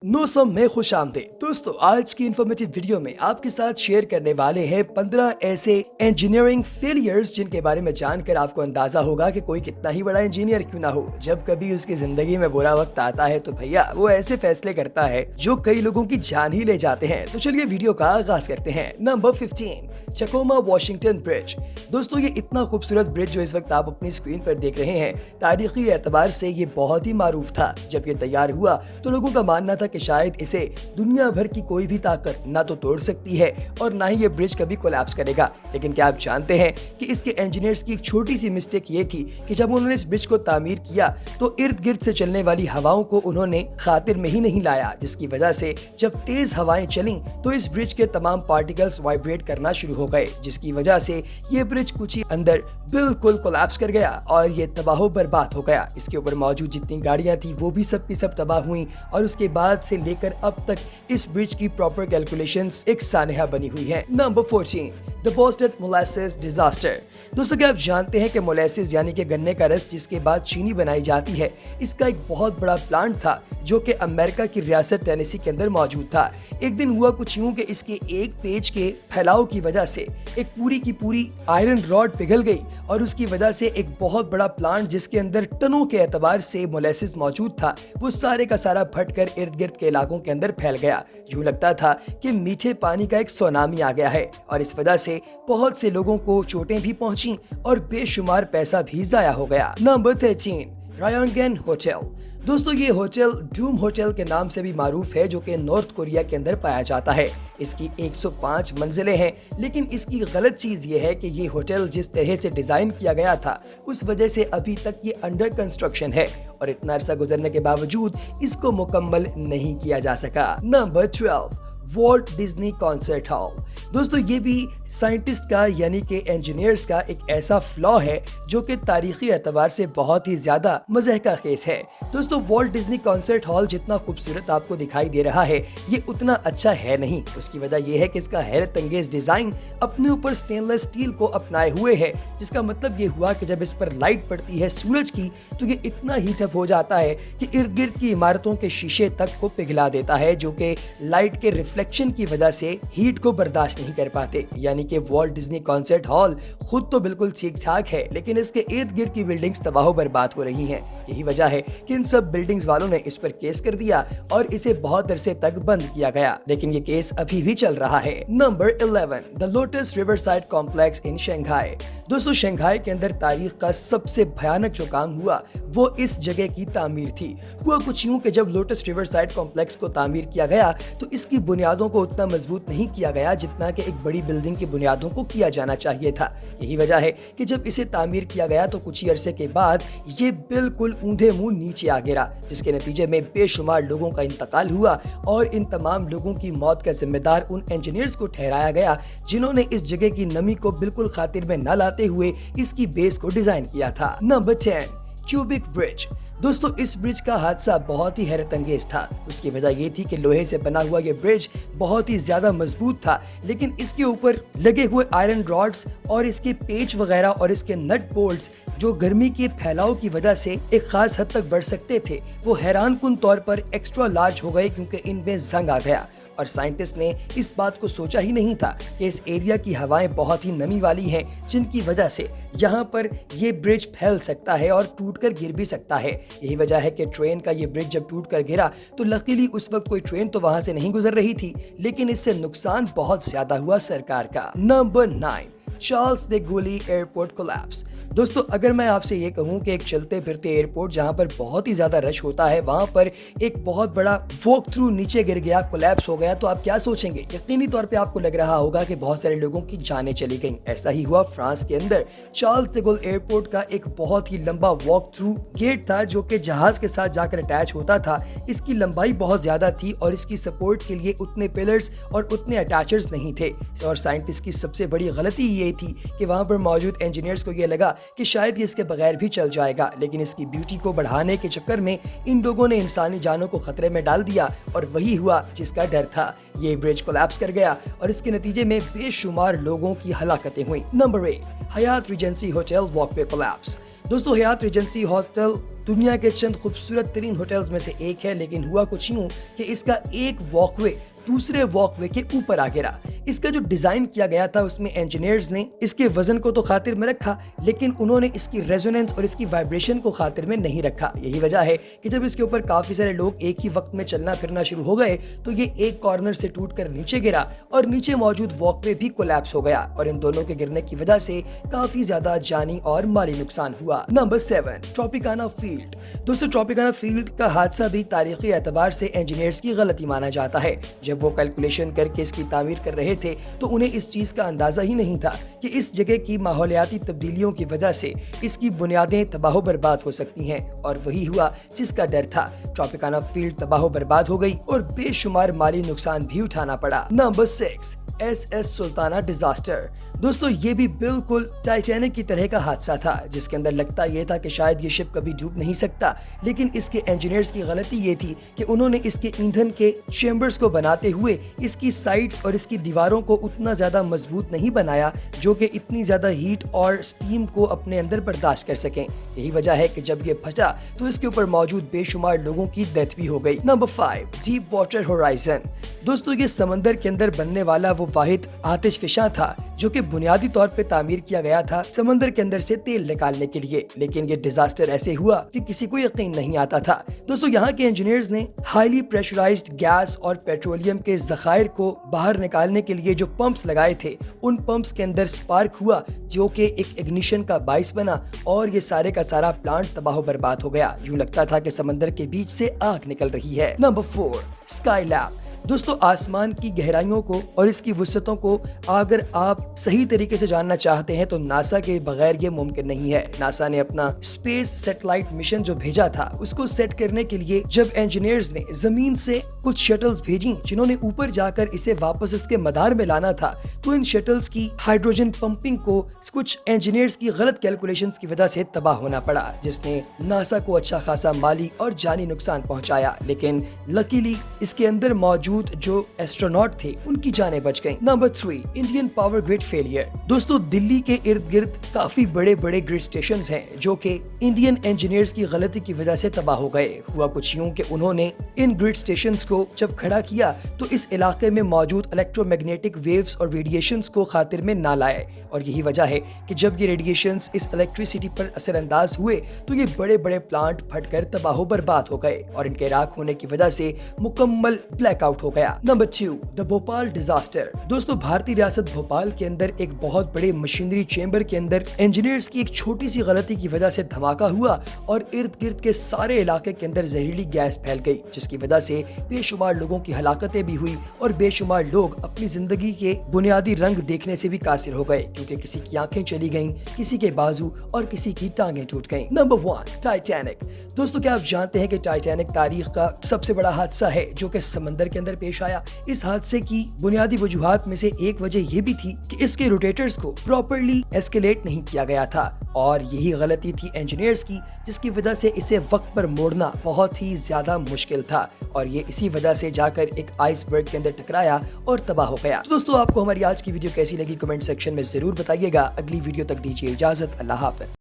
मौसम में खुश आमदीद दोस्तों। आज की इन्फॉर्मेटिव वीडियो में आपके साथ शेयर करने वाले हैं 15 ऐसे इंजीनियरिंग फेलियर्स जिनके बारे में जानकर आपको अंदाजा होगा कि कोई कितना ही बड़ा इंजीनियर क्यों ना हो, जब कभी उसकी जिंदगी में बुरा वक्त आता है तो भैया वो ऐसे फैसले करता है जो कई लोगों की जान ही ले जाते हैं। तो चलिए वीडियो का आगाज करते हैं। Number 15, Tacoma Washington bridge. दोस्तों ये इतना खूबसूरत ब्रिज जो इस वक्त आप अपनी स्क्रीन पर देख रहे हैं, तारीखी एतबार से ये बहुत ही मारूफ था। जब ये तैयार हुआ तो लोगों का मानना था कि शायद इसे दुनिया भर की कोई भी ताकत ना तो तोड़ सकती है और ना ही ये ब्रिज कभी कोलैप्स करेगा। लेकिन क्या आप जानते हैं कि इसके इंजीनियर्स की एक छोटी सी मिस्टेक ये थी कि जब उन्होंने इस ब्रिज को तामीर किया तो इर्द गिर्द से चलने वाली हवाओं को उन्होंने खातिर में ही नहीं लाया, जिसकी वजह से जब तेज हवाएं चली तो इस ब्रिज के तमाम पार्टिकल्स वाइब्रेट करना शुरू हो गए, जिसकी वजह से ये ब्रिज कुछ ही अंदर बिल्कुल कोलैप्स कर गया और ये तबाह बर्बाद हो गया। इसके ऊपर मौजूद जितनी गाड़ियां थी वो भी सब की सब तबाह हुई और उसके बाद से लेकर अब तक इस ब्रिज की प्रॉपर कैलकुलेशंस एक सानहा बनी हुई है। Number 14, the Boston molasses disaster. दोस्तों क्या आप जानते हैं कि मोलासेस यानी कि गन्ने का रस जिसके बाद चीनी बनाई जाती है, इसका एक बहुत बड़ा प्लांट था जो कि अमेरिका की रियासत टेनेसी के अंदर मौजूद था। एक दिन हुआ कुछ यूं कि इसके एक पेज के फैलाव की वजह से एक पूरी की पूरी आयरन रॉड पिघल गई और उसकी वजह से एक बहुत बड़ा प्लांट जिसके अंदर टनों के एतबार से मोलासेस मौजूद था वो सारे का सारा फट कर इर्द गिर्द के इलाकों के अंदर फैल गया। यूं लगता था कि मीठे पानी का एक सुनामी आ गया है और इस वजह से बहुत से लोगों को चोटें भी पहुंची और बेशुमार पैसा भी जाया हो गया। Number 13, Ryugyong hotel. दोस्तों ये होटल डूम होटल के नाम से भी मारूफ है जो कि नॉर्थ कोरिया के अंदर पाया जाता है। इसकी 105 मंजिलें हैं, लेकिन इसकी गलत चीज ये है कि ये होटल जिस तरह से डिजाइन किया गया था उस वजह से अभी तक ये अंडर कंस्ट्रक्शन है और इतना अरसा गुजरने के बावजूद इसको मुकम्मल नहीं किया जा सका। Number 12, Walt Disney concert hall. दोस्तों ये भी साइंटिस्ट का यानी कि इंजीनियर्स का एक ऐसा फ्लॉ है जो कि तारीखी एतबार से बहुत ही ज्यादा मज़ह का खेस है। दोस्तों वॉल्ट डिज्नी कॉन्सर्ट हॉल जितना खूबसूरत आपको दिखाई दे रहा है ये उतना अच्छा है नहीं। उसकी वजह यह है कि इसका हैरत अंगेज डिजाइन अपने ऊपर स्टेनलेस स्टील को अपनाए हुए है, जिसका मतलब ये हुआ कि जब इस पर लाइट पड़ती है सूरज की तो ये इतना हीट अप हो जाता है कि इर्द गिर्द की इमारतों के शीशे तक को पिघला देता है, जो कि लाइट के रिफ्लेक्शन की वजह से हीट को बर्दाश्त नहीं कर पाते। यानी कि वॉल्ट डिज्नी कॉन्सर्ट हॉल खुद तो बिल्कुल ठीक ठाक है, लेकिन इसके इर्द गिर्द की बिल्डिंग्स तबाह बर्बाद हो रही हैं। यही वजह है कि इन सब बिल्डिंग्स वालों ने इस पर केस कर दिया और इसे बहुत अरसे तक बंद किया गया, लेकिन ये केस अभी भी चल रहा है। Number 11, the lotus riverside complex in Shanghai. दोस्तों शंघाई के अंदर तारीख का सबसे भयानक जो काम हुआ वो इस जगह की तामीर थी। हुआ कुछ यूं कि जब लोटस रिवरसाइड कॉम्प्लेक्स को तामीर किया गया तो इसकी बुनियादों को उतना मजबूत नहीं किया गया जितना कि एक बड़ी बिल्डिंग की बुनियादों को किया जाना चाहिए था। यही वजह है कि जब इसे तामीर किया गया तो कुछ ही अरसे के बाद ये बिल्कुल ऊंधे मुंह नीचे आ गिरा, जिसके नतीजे में बेशुमार लोगों का इंतकाल हुआ और इन तमाम लोगों की मौत का जिम्मेदार उन इंजीनियर्स को ठहराया गया जिन्होंने इस जगह की नमी को बिल्कुल खातिर में न लाते हुए इसकी बेस को डिजाइन किया था। Number 10, cubic bridge. दोस्तों इस ब्रिज का हादसा बहुत ही हैरत अंगेज था। उसकी वजह ये थी कि लोहे से बना हुआ ये ब्रिज बहुत ही ज्यादा मजबूत था, लेकिन इसके ऊपर लगे हुए आयरन रॉड्स और इसके पेच वगैरह और इसके नट बोल्ट्स जो गर्मी के फैलाव की वजह से एक खास हद तक बढ़ सकते थे वो हैरान कुन तौर पर एक्स्ट्रा लार्ज हो गए, क्योंकि इनमें जंग आ गया और साइंटिस्ट ने इस बात को सोचा ही नहीं था कि इस एरिया की हवाएं बहुत ही नमी वाली हैं, जिनकी वजह से यहाँ पर ये ब्रिज फैल सकता है और टूटकर गिर भी सकता है। यही वजह है कि ट्रेन का ये ब्रिज जब टूटकर गिरा तो लकीली उस वक्त कोई ट्रेन तो वहां से नहीं गुजर रही थी, लेकिन इससे नुकसान बहुत ज्यादा हुआ सरकार का। Number 9, Charles de Gaulle airport collapse. दोस्तों अगर मैं आपसे ये कहूँ कि एक चलते फिरते एयरपोर्ट जहाँ पर बहुत ही ज्यादा रश होता है वहाँ पर एक बहुत बड़ा वॉक थ्रू नीचे गिर गया, कोलैप्स हो गया, तो आप क्या सोचेंगे? यकीनी तौर पे आपको लग रहा होगा कि बहुत सारे लोगों की जानें चली गईं। ऐसा ही हुआ फ्रांस के अंदर। चार्ल्स de Gaulle एयरपोर्ट का एक बहुत ही लंबा वॉक थ्रू गेट था जो कि जहाज के साथ जाकर अटैच होता था। इसकी लंबाई बहुत ज्यादा थी और इसकी सपोर्ट के लिए उतने पिलर्स और उतने अटैचर्स नहीं थे और साइंटिस्ट की सबसे बड़ी गलती ये थी कि वहां पर मौजूद इंजीनियर्स को ये लगा कि शायद ये इसके बगैर भी चल जाएगा, लेकिन इसकी ब्यूटी को बढ़ाने के चक्कर में इन लोगों ने इंसानी जानों को खतरे में डाल दिया और वही हुआ जिसका डर था। ये ब्रिज कोलैप्स कर गया और इसके नतीजे में बेशुमार लोगों की हलाकतें हुई। नंबर 8, हयात रीजेंसी होटल वॉकवे कोलैप्स। दोस्तों हयात रीजेंसी हॉस्टल दुनिया के चंद खूबसूरत तरीन होटल्स में से एक है, लेकिन हुआ कुछ यूं कि इसका एक वॉकवे दूसरे वॉकवे के ऊपर आ गिरा। इसका जो डिजाइन किया गया था उसमें इंजीनियर्स ने इसके वजन को तो खातिर में रखा, लेकिन उन्होंने इसकी रेजोनेंस और इसकी वाइब्रेशन को खातिर में नहीं रखा। यही वजह है कि जब इसके ऊपर काफी सारे लोग एक ही वक्त में चलना फिरना शुरू हो गए तो ये एक कॉर्नर से टूटकर नीचे गिरा और नीचे मौजूद वॉकवे भी कोलैप्स हो गया, और इन दोनों के गिरने की वजह से काफी ज्यादा जानी और माली नुकसान हुआ। Number 7, Tropicana field. दोस्तों, ट्रॉपिकाना फील्ड का हादसा भी तारीखी एतबार से इंजीनियर्स की गलती माना जाता है। जब वो कैलकुलेशन करके इसकी तामीर कर रहे थे तो उन्हें इस चीज का अंदाजा ही नहीं था कि इस जगह की माहौलियाती तब्दीलियों की वजह से इसकी बुनियादें तबाह बर्बाद हो सकती हैं, और वही हुआ जिसका डर था। ट्रॉपिकाना फील्ड तबाह बर्बाद हो गई और बेशुमार माली नुकसान भी उठाना पड़ा। Number 6, SS Sultana disaster. दोस्तों, ये भी बिल्कुल टाइटैनिक की तरह का हादसा था, जिसके अंदर लगता ये था कि शायद ये शिप कभी डूब नहीं सकता, लेकिन इसके इंजीनियर्स की गलती ये थी कि उन्होंने इसके ईंधन के चेम्बर्स को बनाते हुए इसकी साइड्स और इसकी दीवारों को उतना ज्यादा मजबूत नहीं बनाया जो कि इतनी ज्यादा हीट और स्टीम को अपने अंदर बर्दाश्त कर सकें। यही वजह है कि जब ये फटा तो इसके ऊपर मौजूद बेशुमार लोगों की डेथ भी हो गई। Number 5, deep water horizon. दोस्तों, ये समंदर के अंदर बनने वाला वो वाहिद आतिशफिशा था जो कि बुनियादी तौर पे तामीर किया गया था समंदर के अंदर से तेल निकालने के लिए, लेकिन ये डिजास्टर ऐसे हुआ कि किसी को यकीन नहीं आता था। दोस्तों, यहाँ के इंजीनियर्स ने हाईली प्रेशराइज्ड गैस और पेट्रोलियम के जखायर को बाहर निकालने के लिए जो पंप्स लगाए थे, उन पंप्स के अंदर स्पार्क हुआ जो कि एक इग्निशन का बाइस बना और ये सारे का सारा प्लांट तबाह बर्बाद हो गया। यूं लगता था कि समंदर के बीच से आग निकल रही है। Number 4, Skylab. दोस्तों, आसमान की गहराइयों को और इसकी वुसअतों को अगर आप सही तरीके से जानना चाहते हैं तो नासा के बगैर ये मुमकिन नहीं है। नासा ने अपना स्पेस सैटेलाइट मिशन जो भेजा था उसको सेट करने के लिए जब इंजीनियर्स ने जमीन से कुछ शटल्स भेजी जिन्होंने ऊपर जाकर इसे वापस इसके मदार में लाना था, तो इन शटल्स की हाइड्रोजन पंपिंग को कुछ इंजीनियर्स की गलत कैलकुलेशंस की वजह से तबाह होना पड़ा, जिसने नासा को अच्छा खासा माली और जानी नुकसान पहुंचाया। लेकिन लकीली इसके अंदर मौजूद जो एस्ट्रोनॉट थे उनकी जानें बच गईं। Number 3, Indian power grid failure. दोस्तों, दिल्ली के इर्द गिर्द काफी बड़े बड़े ग्रिड स्टेशंस हैं जो कि इंडियन इंजीनियर्स की गलती की वजह से तबाह हो गए। हुआ कुछ यूं कि उन्होंने इन ग्रिड स्टेशंस को जब खड़ा किया तो इस इलाके में मौजूद इलेक्ट्रोमैग्नेटिक वेव्स और रेडिएशंस को खातिर में ना लाए, और यही वजह है कि जब ये रेडिएशंस इस इलेक्ट्रिसिटी पर असरअंदाज हुए तो ये बड़े बड़े प्लांट फटकर तबाह बर्बाद हो गए और इनके राख होने की वजह से मुकम्मल ब्लैकआउट हो गया। Number 2, the Bhopal disaster. दोस्तों, भारतीय रियासत भोपाल के अंदर एक बहुत बड़े मशीनरी चेंबर के अंदर इंजीनियर्स की एक छोटी सी गलती की वजह से धमाका हुआ और इर्द गिर्द के सारे इलाके के अंदर जहरीली गैस फैल गई, जिसकी वजह से बेशुमार लोगों की हलाकतें भी हुई और बेशुमार लोग अपनी जिंदगी के बुनियादी रंग देखने से भी कासिर हो गए, क्योंकि किसी की आंखें चली गईं, किसी के बाजू और किसी की टांगें टूट गईं। Number 1, Titanic. दोस्तों, क्या आप जानते हैं कि टाइटैनिक तारीख का सबसे बड़ा हादसा है जो कि समंदर के अंदर पेश आया। इस हादसे की बुनियादी वजूहात में से एक वजह यह भी थी कि इसके रोटेटर्स को प्रॉपर्ली एस्केलेट नहीं किया गया था, और यही गलती थी इंजीनियर्स की, जिसकी वजह से इसे वक्त पर मोड़ना बहुत ही ज्यादा मुश्किल था, और ये इसी वजह से जाकर एक आइसबर्ग के अंदर टकराया और तबाह हो गया। तो दोस्तों, आपको हमारी आज की वीडियो कैसी लगी कमेंट सेक्शन में जरूर बताइएगा। अगली वीडियो तक दीजिए इजाजत। अल्लाह हाफ़िज़।